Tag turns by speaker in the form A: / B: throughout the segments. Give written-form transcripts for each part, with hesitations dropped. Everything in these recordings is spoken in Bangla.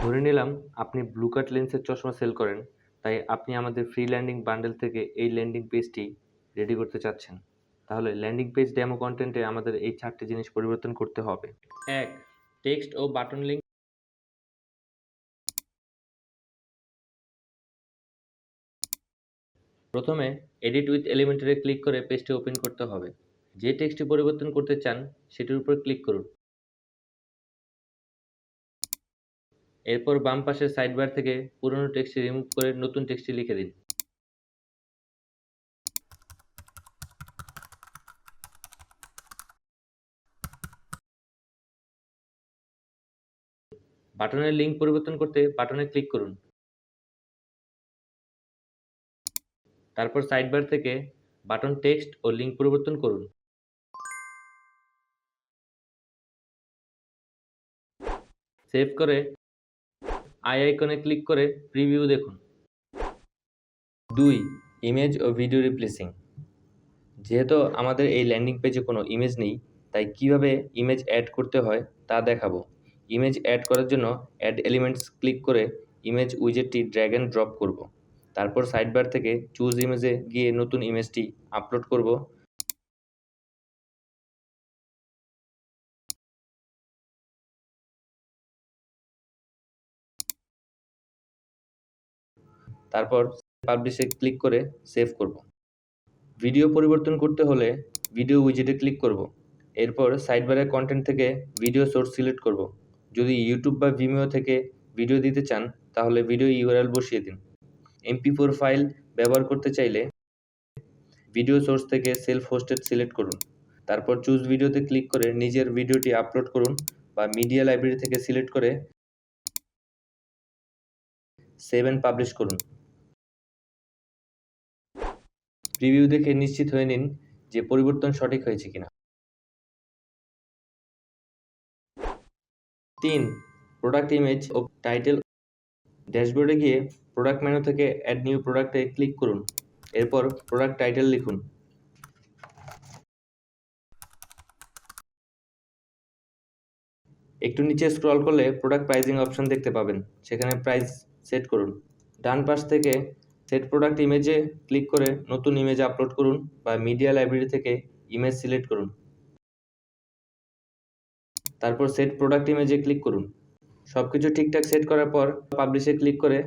A: ধরে নিলাম আপনি ব্লু কাট লেন্সের চশমা সেল করেন, তাই আপনি আমাদের ফ্রি ল্যান্ডিং বান্ডেল থেকে এই ল্যান্ডিং পেজটি রেডি করতে চাচ্ছেন। তাহলে ল্যান্ডিং পেজ ডেমো কন্টেন্টে আমাদের এই 4টি জিনিস পরিবর্তন করতে হবে। 1. টেক্সট ও বাটন লিঙ্ক। প্রথমে এডিট উইথ এলিমেন্টরে ক্লিক করে পেজটি ওপেন করতে হবে। যে টেক্সটটি পরিবর্তন করতে চান সেটির উপর ক্লিক করুন। এরপর বাম পাশের সাইডবার থেকে পুরনো টেক্সটটি রিমুভ করে নতুন টেক্সটটি লিখে দিন। বাটনের লিঙ্ক পরিবর্তন করতে বাটনে ক্লিক করুন। তারপর সাইডবার থেকে বাটন টেক্সট ও লিঙ্ক পরিবর্তন করুন। সেভ করে আই আইকনে ক্লিক করে প্রিভিউ দেখুন। 2. ইমেজ ও ভিডিও রিপ্লেসিং। যেহেতু আমাদের এই ল্যান্ডিং পেজে কোনো ইমেজ নেই, তাই কিভাবে ইমেজ অ্যাড করতে হয় তা দেখাবো। ইমেজ অ্যাড করার জন্য অ্যাড এলিমেন্টস ক্লিক করে ইমেজ উইজেটটি ড্র্যাগ অ্যান্ড ড্রপ করব। তারপর সাইডবার থেকে চুজ ইমেজে গিয়ে নতুন ইমেজটি আপলোড করব। তারপর পাবলিশে ক্লিক করে সেভ করব। ভিডিও পরিবর্তন করতে হলে ভিডিও উইজেটে ক্লিক করব। এরপর সাইডবারের কন্টেন্ট থেকে ভিডিও সোর্স সিলেক্ট করব। যদি ইউটিউব বা ভিমিও থেকে ভিডিও দিতে চান তাহলে ভিডিও ইউআরএল বসিয়ে দিন। MP4 ফাইল ব্যবহার করতে চাইলে ভিডিও সোর্স থেকে সেলফ হোস্টেড সিলেক্ট করুন। তারপর চুজ ভিডিওতে ক্লিক করে নিজের ভিডিওটি আপলোড করুন বা মিডিয়া লাইব্রেরি থেকে সিলেক্ট করে সেভ অ্যান্ড পাবলিশ করুন। প্রিভিউ দেখে নিশ্চিত হয়ে নিন যে পরিবর্তন সঠিক হয়েছে কিনা। 3. প্রোডাক্ট ইমেজ ও টাইটেল। ড্যাশবোর্ডে গিয়ে প্রোডাক্ট মেনু থেকে অ্যাড নিউ প্রোডাক্টে ক্লিক করুন। এরপর প্রোডাক্ট টাইটেল লিখুন। একটু নিচে স্ক্রল করলে প্রোডাক্ট প্রাইজিং অপশন দেখতে পাবেন, সেখানে প্রাইস সেট করুন। ডান পাশ থেকে সেট প্রোডাক্ট ইমেজে ক্লিক করে নতুন ইমেজ আপলোড করুন বা মিডিয়া লাইব্রেরি থেকে ইমেজ সিলেক্ট করুন। তারপর সেট প্রোডাক্ট ইমেজে ক্লিক করুন। সবকিছু ঠিকঠাক সেট করার পর পাবলিশে ক্লিক করে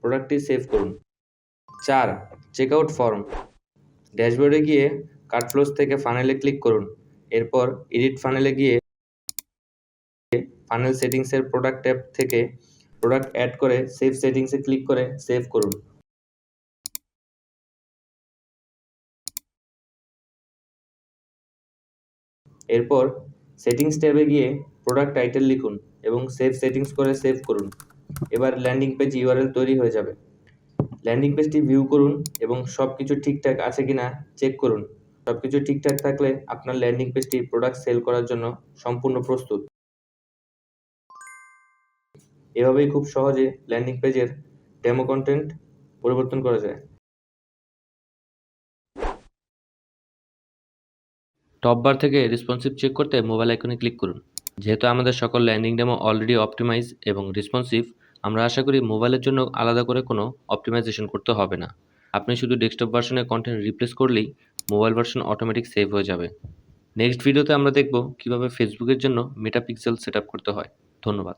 A: প্রোডাক্টটি সেভ করুন। 4. Checkout form. ড্যাশবোর্ডে গিয়ে কার্ট ফ্লোস থেকে ফানেলে ক্লিক করুন। এরপর এডিট ফানেলে গিয়ে ফানেল সেটিংসের প্রোডাক্ট ট্যাব থেকে প্রোডাক্ট অ্যাড করে সেভ সেটিংসে ক্লিক করে সেভ করুন। এরপর সেটিংস ট্যাবে গিয়ে প্রোডাক্ট টাইটেল লিখুন এবং সেভ সেটিংস করে সেভ করুন। এবার ল্যান্ডিং পেজ ইউআরএল তৈরি হয়ে যাবে। ল্যান্ডিং পেজটি ভিউ করুন এবং সবকিছু ঠিকঠাক আছে কিনা চেক করুন। সবকিছু ঠিকঠাক থাকলে আপনার ল্যান্ডিং পেজটি প্রোডাক্ট সেল করার জন্য সম্পূর্ণ প্রস্তুত। এভাবেই খুব সহজে ল্যান্ডিং পেজের ডেমো কন্টেন্ট পরিবর্তন করা যায়। টপ বার থেকে রেসপন্সিভ চেক করতে মোবাইল আইকনে ক্লিক করুন। যেহেতু আমাদের সকল ল্যান্ডিং ডেমো অলরেডি অপটিমাইজ এবং রেসপন্সিভ, আমরা আশা করি মোবাইলের জন্য আলাদা করে কোনো অপটিমাইজেশন করতে হবে না। আপনি শুধু ডেস্কটপ ভার্সনের কন্টেন্ট রিপ্লেস করলেই মোবাইল ভার্সন অটোমেটিক সেভ হয়ে যাবে। নেক্সট ভিডিওতে আমরা দেখব কিভাবে ফেসবুকের জন্য মেটা পিক্সেল সেট আপ করতে হয়। ধন্যবাদ।